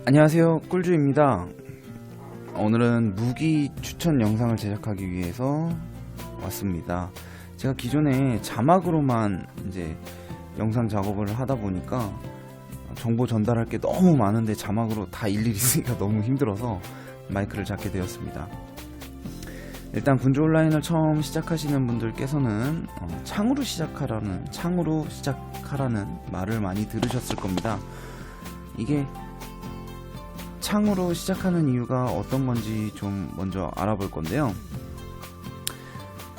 안녕하세요, 꿀주입니다. 오늘은 무기 추천 영상을 제작하기 위해서 왔습니다. 제가 기존에 자막으로만 이제 영상 작업을 하다 보니까 정보 전달할 게 너무 많은데 자막으로 다 일일이 쓰기가 너무 힘들어서 마이크를 잡게 되었습니다. 일단 군주 온라인을 처음 시작하시는 분들께서는 창으로 시작하라는 말을 많이 들으셨을 겁니다. 이게 창으로 시작하는 이유가 어떤 건지 좀 먼저 알아볼 건데요.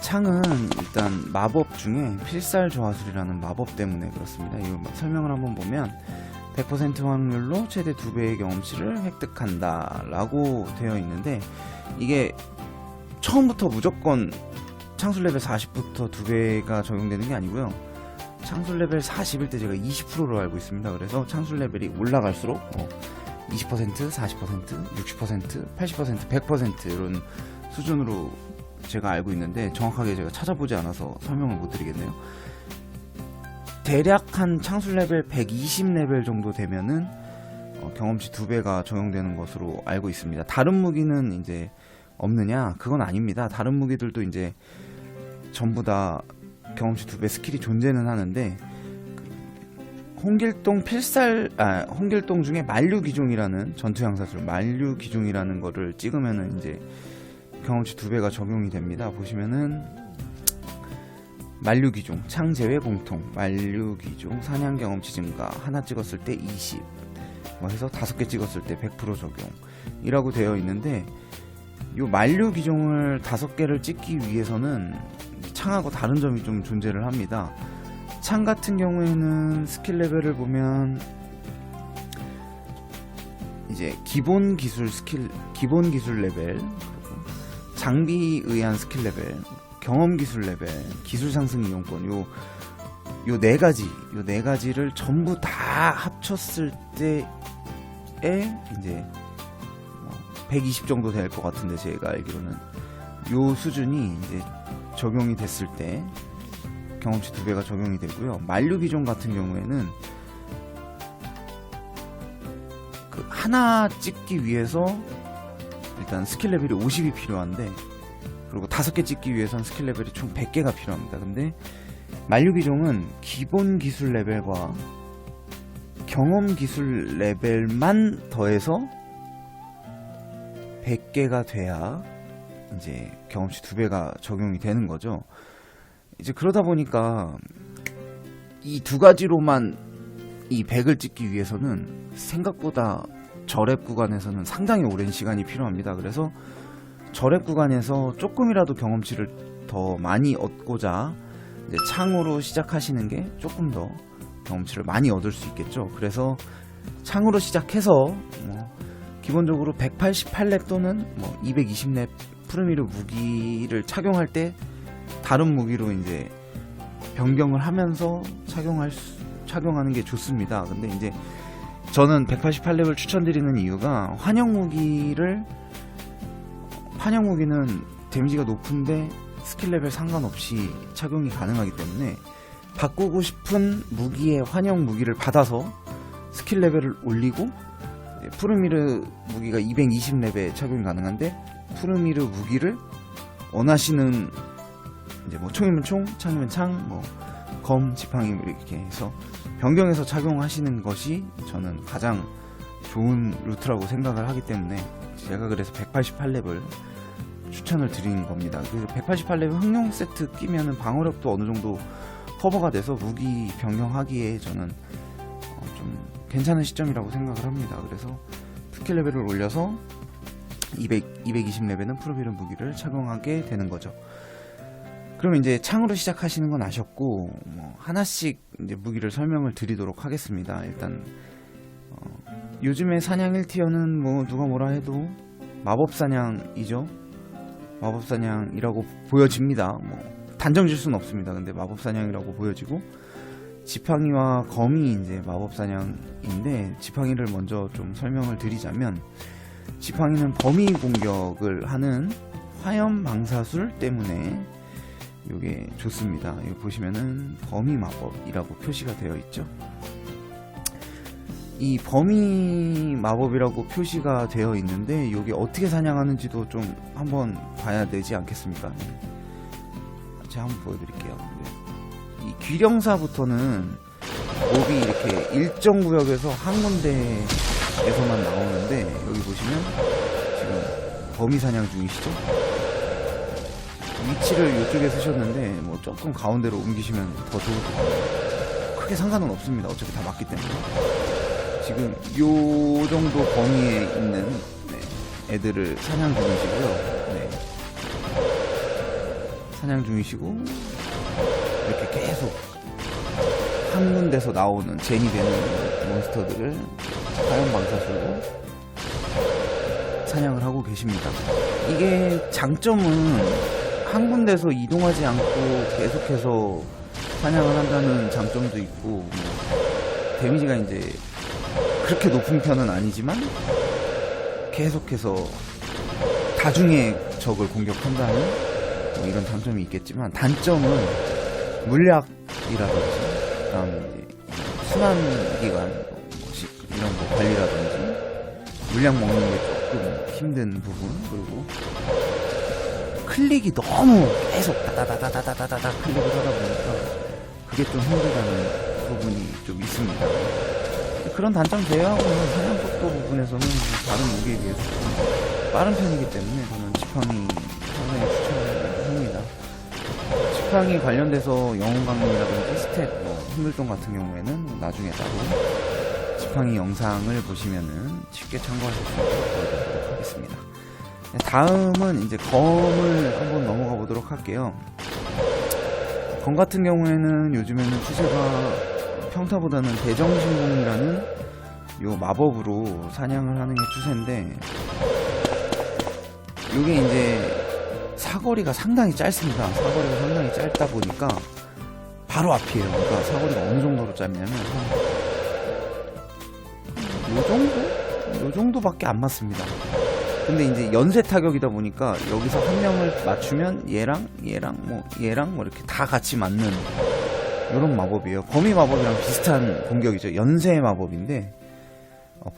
창은 일단 마법 중에 필살 저하술이라는 마법 때문에 그렇습니다. 이 설명을 한번 보면 100% 확률로 최대 2배의 경험치를 획득한다 라고 되어 있는데, 이게 처음부터 무조건 창술 레벨 40부터 2배가 적용되는 게 아니고요. 창술 레벨 40일 때 제가 20%로 알고 있습니다. 그래서 창술 레벨이 올라갈수록 20%, 40%, 60%, 80%, 100% 이런 수준으로 제가 알고 있는데, 정확하게 제가 찾아보지 않아서 설명을 못 드리겠네요. 대략 한 창술 레벨 120레벨 정도 되면은 경험치 2배가 적용되는 것으로 알고 있습니다. 다른 무기는 이제 없느냐? 그건 아닙니다. 다른 무기들도 이제 전부 다 경험치 2배 스킬이 존재는 하는데, 홍길동 홍길동 중에 만류기종이라는 전투양사술 만류기종이라는 거를 찍으면은 이제 경험치 2배가 적용이 됩니다. 보시면은 만류기종 창제외 공통 만류기종 사냥 경험치 증가 하나 찍었을 때 20 해서 5개 찍었을 때 100% 적용이라고 되어 있는데, 이 만류기종을 5개를 찍기 위해서는 창하고 다른 점이 좀 존재를 합니다. 창 같은 경우에는 스킬 레벨을 보면 이제 기본 기술 레벨, 장비에 의한 스킬 레벨, 경험 기술 레벨, 기술 상승 이용권, 요 네 가지를 전부 다 합쳤을 때에 이제 120 정도 될 것 같은데, 제가 알기로는 요 수준이 이제 적용이 됐을 때 경험치 2배가 적용이 되고요. 만류기종 같은 경우에는 그 하나 찍기 위해서 일단 스킬 레벨이 50이 필요한데, 그리고 5개 찍기 위해서는 스킬 레벨이 총 100개가 필요합니다. 근데 만류기종은 기본 기술 레벨과 경험 기술 레벨만 더해서 100개가 돼야 이제 경험치 2배가 적용이 되는 거죠. 이제 그러다 보니까 이 두 가지로만 이 100을 찍기 위해서는 생각보다 저랩 구간에서는 상당히 오랜 시간이 필요합니다. 그래서 저랩 구간에서 조금이라도 경험치를 더 많이 얻고자 이제 창으로 시작하시는 게 조금 더 경험치를 많이 얻을 수 있겠죠. 그래서 창으로 시작해서 기본적으로 188렙 또는 220렙 푸르미르 무기를 착용할 때 다른 무기로 이제 변경을 하면서 착용하는 게 좋습니다. 근데 이제 저는 188렙을 추천드리는 이유가 환영 무기는 데미지가 높은데 스킬 레벨 상관없이 착용이 가능하기 때문에, 바꾸고 싶은 무기의 환영 무기를 받아서 스킬 레벨을 올리고, 푸르미르 무기가 220렙에 착용이 가능한데 푸르미르 무기를 원하시는 이제 총이면 총, 창이면 창, 검, 지팡이 이렇게 해서 변경해서 착용하시는 것이 저는 가장 좋은 루트라고 생각을 하기 때문에 제가 그래서 188렙을 추천을 드리는 겁니다. 그래서 188렙 흥룡 세트 끼면은 방어력도 어느 정도 커버가 돼서 무기 변경하기에 저는 좀 괜찮은 시점이라고 생각을 합니다. 그래서 스킬 레벨을 올려서 220렙에는 푸르미르 무기를 착용하게 되는 거죠. 그럼 이제 창으로 시작하시는 건 아셨고, 하나씩 이제 무기를 설명을 드리도록 하겠습니다. 일단 요즘에 사냥 1티어는 누가 뭐라 해도 마법사냥이죠. 마법사냥이라고 보여집니다. 단정 질 수는 없습니다. 근데 마법사냥이라고 보여지고, 지팡이와 검이 이제 마법사냥인데, 지팡이를 먼저 좀 설명을 드리자면, 지팡이는 범위 공격을 하는 화염 방사술 때문에 이게 좋습니다. 여기 보시면은 범위 마법이라고 표시가 되어 있죠. 이 범위 마법이라고 표시가 되어 있는데 이게 어떻게 사냥하는지도 좀 한번 봐야 되지 않겠습니까? 제가 한번 보여드릴게요. 이 귀령사부터는 몹이 이렇게 일정 구역에서 한 군데에서만 나오는데 여기 보시면 지금 범위 사냥 중이시죠? 위치를 이쪽에 쓰셨는데 뭐 조금 가운데로 옮기시면 더 좋을 것 같아요. 크게 상관은 없습니다. 어차피 다 맞기 때문에. 지금 요 정도 범위에 있는 애들을 사냥 중이시고요. 사냥 중이시고 이렇게 계속 한 군데서 나오는 젠이 되는 몬스터들을 화염방사술로 사냥을 하고 계십니다. 이게 장점은 한 군데서 이동하지 않고 계속해서 사냥을 한다는 장점도 있고, 뭐 데미지가 이제 그렇게 높은 편은 아니지만 계속해서 다중의 적을 공격한다는 뭐 이런 장점이 있겠지만, 단점은 물약이라든지 그다음에 순환기간 이런 거 관리라든지 물약 먹는 게 조금 힘든 부분, 그리고 클릭이 너무 계속 다다다다다다다다 클릭을 하다 보니까 그게 좀 힘들다는 부분이 좀 있습니다. 그런 단점 제외하고는 사냥 속도 부분에서는 다른 무기에 비해서 좀 빠른 편이기 때문에 저는 지팡이 상당히 추천을 합니다. 지팡이 관련돼서 영웅 강림이라든지 스탯, 홍길동 같은 경우에는 나중에 따로 지팡이 영상을 보시면은 쉽게 참고하실 수 있도록 보여드리도록 하겠습니다. 다음은 이제 검을 한번 넘어가 보도록 할게요. 검 같은 경우에는 요즘에는 추세가 평타보다는 대정신공이라는 요 마법으로 사냥을 하는 게 추세인데, 요게 이제 사거리가 상당히 짧습니다. 사거리가 상당히 짧다 보니까 바로 앞이에요. 그러니까 사거리가 어느 정도로 짧냐면 요 정도밖에 안 맞습니다. 근데 이제 연쇄 타격이다 보니까 여기서 한 명을 맞추면 얘랑 뭐 이렇게 다 같이 맞는 이런 마법이에요. 범위 마법이랑 비슷한 공격이죠. 연쇄 마법인데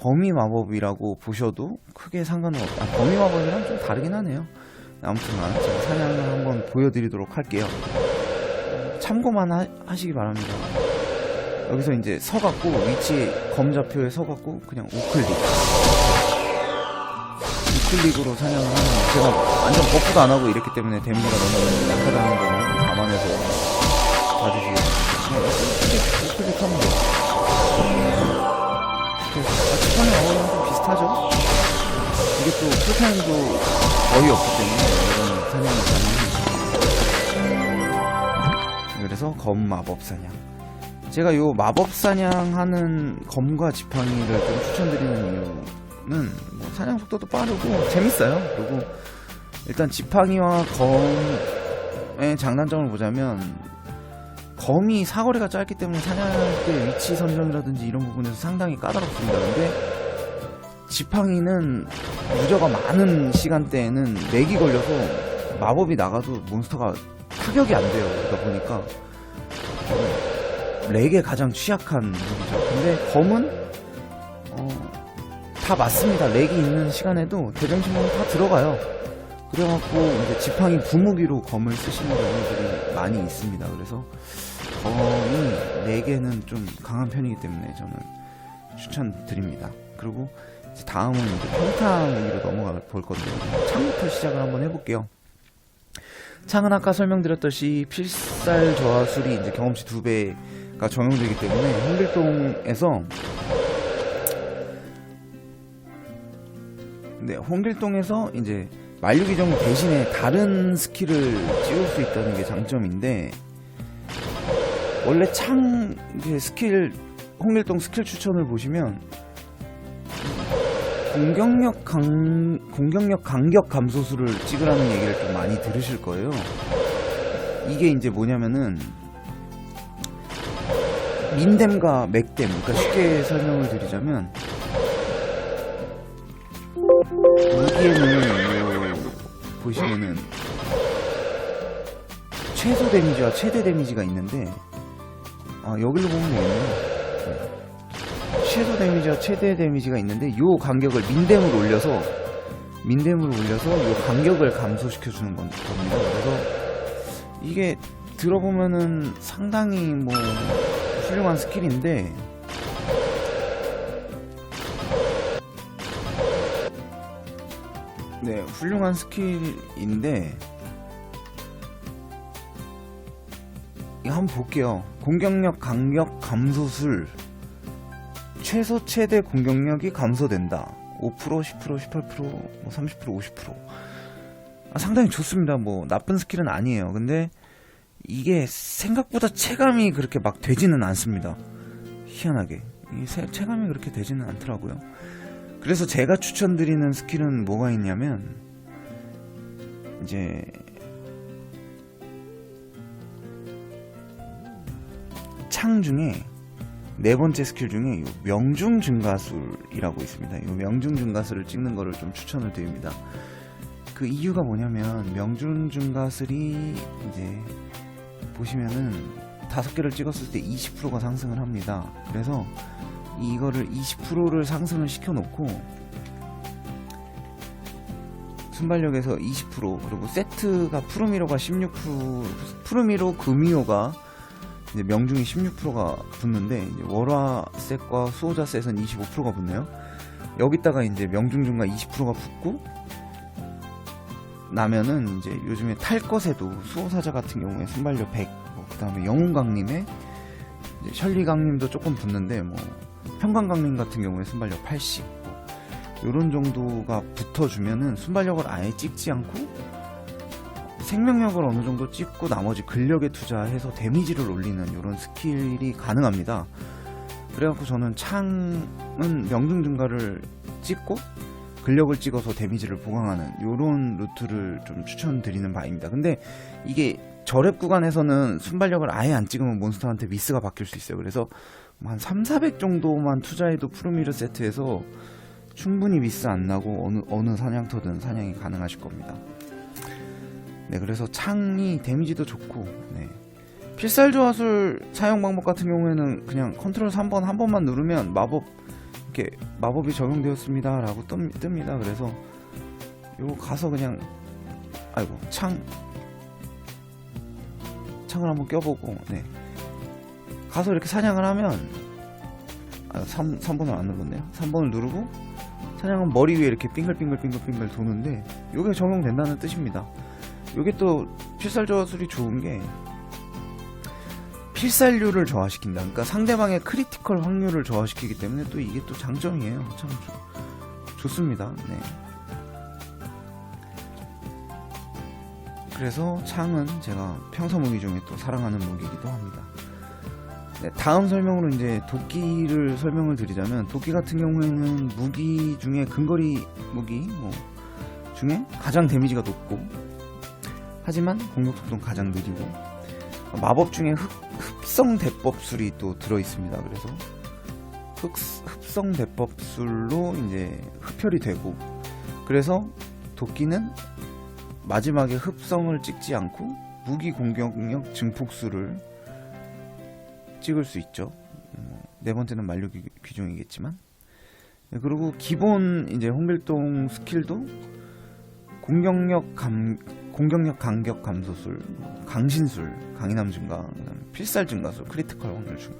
범위 마법이라고 보셔도 크게 상관은 없다. 범위 마법이랑 좀 다르긴 하네요. 아무튼간 제가 사냥을 한번 보여드리도록 할게요. 참고만 하시기 바랍니다. 여기서 이제 서갖고 위치 검좌표에 서갖고 그냥 우클릭으로 사냥을 하는, 제가 완전 버프도 안 하고 이랬기 때문에 데미지가 너무 약하다는 거 감안해서 봐주시고 우클릭하면 돼요. 지팡이 마법이랑 좀 비슷하죠? 이게 또 풀타임도 거의 없기 때문에 이런 사냥이 가능합니다. 그래서 검 마법 사냥. 제가 요 마법 사냥하는 검과 지팡이를 좀 추천드리는 이유는 뭐 사냥 속도도 빠르고 재밌어요. 그리고 일단 지팡이와 검의 장단점을 보자면, 검이 사거리가 짧기 때문에 사냥할 때 위치 선정이라든지 이런 부분에서 상당히 까다롭습니다. 근데 지팡이는 유저가 많은 시간대에는 렉이 걸려서 마법이 나가도 몬스터가 타격이 안 돼요. 그러다 보니까 렉에 가장 취약한 무기죠. 근데 검은 다 맞습니다. 렉이 있는 시간에도 대정신공은 다 들어가요. 그래갖고 이제 지팡이 부무기로 검을 쓰시는 경우들이 많이 있습니다. 그래서 검이 렉에는 좀 강한 편이기 때문에 저는 추천드립니다. 그리고 이제 다음은 이제 평타 무기로 넘어가 볼 건데, 창부터 시작을 한번 해볼게요. 창은 아까 설명드렸듯이 필살 저하술이 이제 경험치 2배가 적용되기 때문에 홍길동에서 이제 만류기정 대신에 다른 스킬을 찍을 수 있다는 게 장점인데, 원래 창 이제 스킬, 홍길동 스킬 추천을 보시면 공격력 간격 감소수를 찍으라는 얘기를 좀 많이 들으실 거예요. 이게 이제 뭐냐면은 민댐과 맥댐, 그러니까 쉽게 설명을 드리자면, 무기에는 보시면은 최소 데미지와 최대 데미지가 있는데, 여기로 보면 되겠네요. 최소 데미지와 최대 데미지가 있는데 요 간격을 민댐으로 올려서 요 간격을 감소시켜 주는 겁니다. 그래서 이게 들어보면은 상당히 뭐 훌륭한 스킬인데 네, 훌륭한 스킬인데 이거 한번 볼게요. 공격력 간격 감소술 최소 최대 공격력이 감소된다. 5%, 10%, 18%, 뭐 30%, 50%. 상당히 좋습니다. 뭐 나쁜 스킬은 아니에요. 근데 이게 생각보다 체감이 그렇게 막 되지는 않습니다. 희한하게 이 체감이 그렇게 되지는 않더라고요. 그래서 제가 추천드리는 스킬은 뭐가 있냐면 이제 창 중에 네 번째 스킬 중에 명중 증가술이라고 있습니다. 이 명중 증가술을 찍는 거를 좀 추천을 드립니다. 그 이유가 뭐냐면 명중 증가술이 이제 보시면은 5개를 찍었을 때 20%가 상승을 합니다. 그래서 이거를 20%를 상승을 시켜놓고 순발력에서 20% 그리고 세트가 푸르미로가 16% 푸르미로 금이오가 이제 명중이 16%가 붙는데 이제 월화셋과 수호자셋은 25%가 붙네요. 여기다가 이제 명중중과 20%가 붙고 나면은 이제 요즘에 탈 것에도 수호사자 같은 경우에 순발력 100, 그 다음에 영웅강림에 셜리강림도 조금 붙는데 뭐 평강강림 같은 경우에 순발력 80, 요런 정도가 붙어주면은 순발력을 아예 찍지 않고 생명력을 어느 정도 찍고 나머지 근력에 투자해서 데미지를 올리는 이런 스킬이 가능합니다. 그래갖고 저는 창은 명중 증가를 찍고 근력을 찍어서 데미지를 보강하는 이런 루트를 좀 추천드리는 바입니다. 근데 이게 저랩 구간에서는 순발력을 아예 안 찍으면 몬스터한테 미스가 바뀔 수 있어요. 그래서 한 3,400 정도만 투자해도 푸르미르 세트에서 충분히 미스 안 나고 어느 사냥터든 사냥이 가능하실 겁니다. 네, 그래서 창이 데미지도 좋고, 네. 필살조화술 사용 방법 같은 경우에는 그냥 컨트롤 3번 한 번만 누르면 이렇게 마법이 적용되었습니다 라고 뜹니다. 그래서 요거 가서 그냥 아이고 창을 한번 껴보고, 네. 가서 이렇게 사냥을 하면 3번을 안 눌렀네요. 3번을 누르고 사냥은 머리 위에 이렇게 빙글빙글 도는데 요게 적용된다는 뜻입니다. 요게 또 필살조화술이 좋은 게 필살률을 저하시킨다. 그러니까 상대방의 크리티컬 확률을 저하시키기 때문에 또 이게 또 장점이에요. 참 좋습니다. 네. 그래서 창은 제가 평소 무기 중에 또 사랑하는 무기이기도 합니다. 네, 다음 설명으로 이제 도끼를 설명을 드리자면, 도끼 같은 경우에는 무기 중에 근거리 무기 중에 가장 데미지가 높고 하지만 공격 속도는 가장 느리고, 마법 중에 흡성 대법술이 또 들어있습니다. 그래서 흡성 대법술로 이제 흡혈이 되고, 그래서 도끼는 마지막에 흡성을 찍지 않고 무기 공격력 증폭술을 찍을 수 있죠. 네 번째는 만료 귀종이겠지만. 네, 그리고 기본 이제 홍길동 스킬도 공격력 간격 감소술, 강신술, 강인함 증가, 필살 증가술, 크리티컬 확률 증가.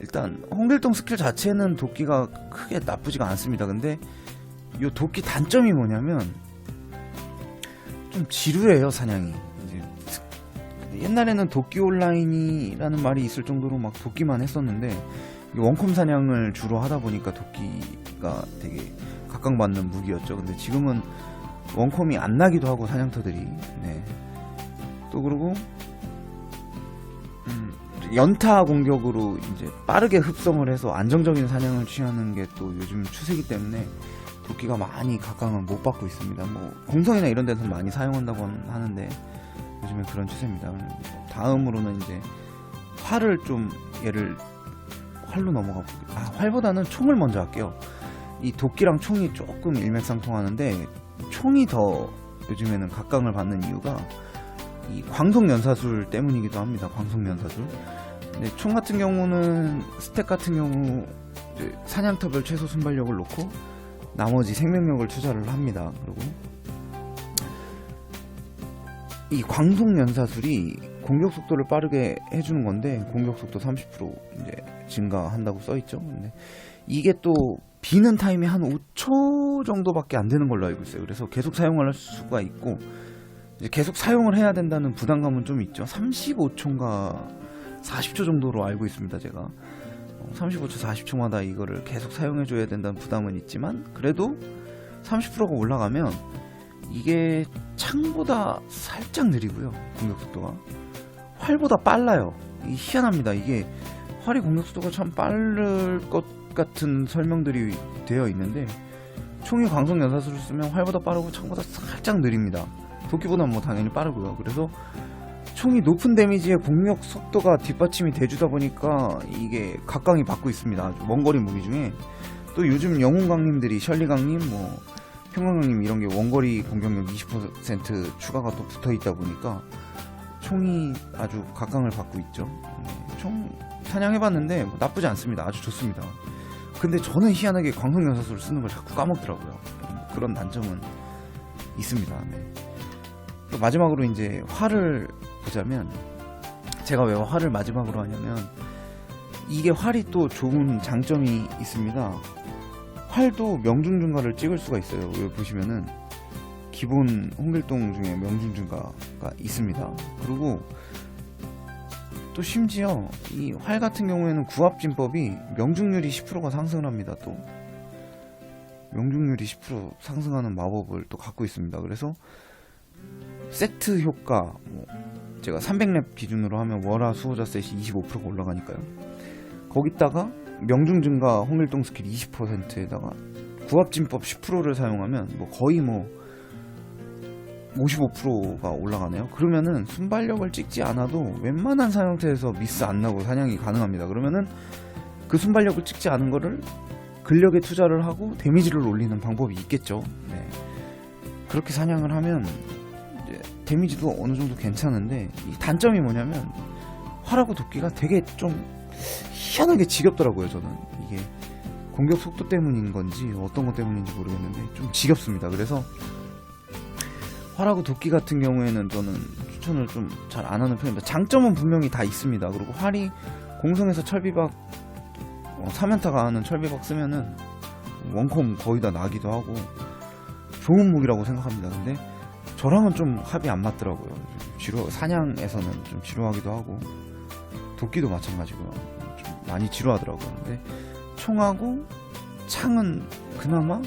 일단 홍길동 스킬 자체는 도끼가 크게 나쁘지가 않습니다. 근데 이 도끼 단점이 뭐냐면 좀 지루해요, 사냥이. 옛날에는 도끼 온라인이라는 말이 있을 정도로 막 도끼만 했었는데, 원컴 사냥을 주로 하다 보니까 도끼가 되게 각광받는 무기였죠. 근데 지금은 원컴이 안 나기도 하고, 사냥터들이. 네. 또 그러고 연타 공격으로 이제 빠르게 흡성을 해서 안정적인 사냥을 취하는 게 또 요즘 추세이기 때문에 도끼가 많이 각광을 못 받고 있습니다. 공성이나 이런 데서 많이 사용한다고 하는데 요즘에 그런 추세입니다. 다음으로는 이제 활을 활로 넘어가 볼게요. 활보다는 총을 먼저 할게요. 이 도끼랑 총이 조금 일맥상통하는데, 총이 더 요즘에는 각광을 받는 이유가 이 광속연사술 때문이기도 합니다. 광속연사술. 네, 총 같은 경우는 스택 같은 경우 이제 사냥터별 최소 순발력을 놓고 나머지 생명력을 투자를 합니다. 그리고 이 광속 연사술이 공격 속도를 빠르게 해주는 건데 공격 속도 30% 이제 증가한다고 써있죠. 근데 이게 또 비는 타임이 한 5초 정도밖에 안 되는 걸로 알고 있어요. 그래서 계속 사용을 할 수가 있고 이제 계속 사용을 해야 된다는 부담감은 좀 있죠. 35초인가 40초 정도로 알고 있습니다. 제가 35초 40초마다 이거를 계속 사용해 줘야 된다는 부담은 있지만 그래도 30%가 올라가면 이게 창보다 살짝 느리고요. 공격 속도가 활보다 빨라요. 이 희한합니다. 이게 활이 공격 속도가 참 빠를 것 같은 설명들이 되어 있는데 총이 광속 연사술을 쓰면 활보다 빠르고 창보다 살짝 느립니다. 도끼보다 뭐 당연히 빠르고요. 그래서 총이 높은 데미지에 공격 속도가 뒷받침이 돼주다 보니까 이게 각광이 받고 있습니다. 아주 원거리 무기 중에 또 요즘 영웅강님들이 셜리강님, 뭐 평강강님 이런 게 원거리 공격력 20% 추가가 또 붙어 있다 보니까 총이 아주 각광을 받고 있죠. 총 사냥해봤는데 뭐 나쁘지 않습니다. 아주 좋습니다. 근데 저는 희한하게 광속 연사술을 쓰는 걸 자꾸 까먹더라고요. 그런 난점은 있습니다. 네. 마지막으로 이제 활을 보자면 제가 왜 활을 마지막으로 하냐면 이게 활이 또 좋은 장점이 있습니다. 활도 명중 증가를 찍을 수가 있어요. 여기 보시면은 기본 홍길동 중에 명중 증가가 있습니다. 그리고 또 심지어 이 활 같은 경우에는 구합진법이 명중률이 10%가 상승을 합니다. 또 명중률이 10% 상승하는 마법을 또 갖고 있습니다. 그래서 세트 효과 뭐 제가 300렙 기준으로 하면 월화 수호자 셋이 25%가 올라가니까요. 거기다가 명중 증가 홍길동 스킬 20%에다가 구합진법 10%를 사용하면 뭐 거의 뭐 55%가 올라가네요. 그러면은 순발력을 찍지 않아도 웬만한 사형태에서 미스 안 나고 사냥이 가능합니다. 그러면은 그 순발력을 찍지 않은 거를 근력에 투자를 하고 데미지를 올리는 방법이 있겠죠. 네. 그렇게 사냥을 하면 이제 데미지도 어느 정도 괜찮은데 이 단점이 뭐냐면 활하고 도끼가 되게 좀 희한하게 지겹더라고요. 저는 이게 공격 속도 때문인 건지 어떤 것 때문인지 모르겠는데 좀 지겹습니다. 그래서 활하고 도끼 같은 경우에는 저는 추천을 좀 잘 안 하는 편입니다. 장점은 분명히 다 있습니다. 그리고 활이 공성에서 철비박 3연타가 하는 철비박 쓰면은 원컴 거의 다 나기도 하고 좋은 무기라고 생각합니다. 근데 저랑은 좀 합이 안 맞더라고요. 사냥에서는 좀 지루하기도 하고 도끼도 마찬가지고요. 좀 많이 지루하더라고요. 근데 총하고 창은 그나마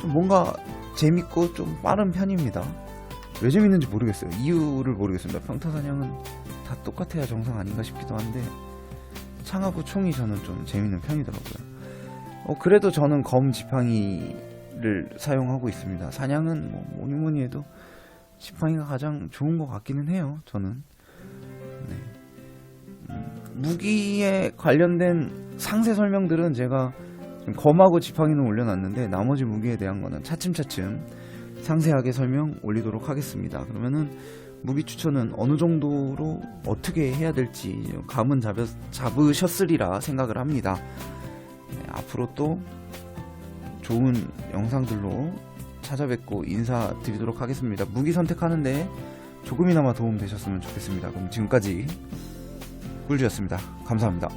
좀 뭔가 재밌고 좀 빠른 편입니다. 왜 재밌는지 모르겠어요. 이유를 모르겠습니다. 평타사냥은 다 똑같아야 정상 아닌가 싶기도 한데 창하고 총이 저는 좀 재밌는 편이더라고요. 그래도 저는 검 지팡이를 사용하고 있습니다. 사냥은 뭐 뭐니뭐니 해도 지팡이가 가장 좋은 것 같기는 해요. 저는. 네. 무기에 관련된 상세 설명들은 제가 검하고 지팡이는 올려놨는데 나머지 무기에 대한 거는 차츰차츰 상세하게 설명 올리도록 하겠습니다. 그러면은 무기 추천은 어느 정도로 어떻게 해야 될지 감은 잡으셨으리라 생각을 합니다. 네, 앞으로 또 좋은 영상들로 찾아뵙고 인사드리도록 하겠습니다. 무기 선택하는데 조금이나마 도움 되셨으면 좋겠습니다. 그럼 지금까지 꿀주였습니다. 감사합니다.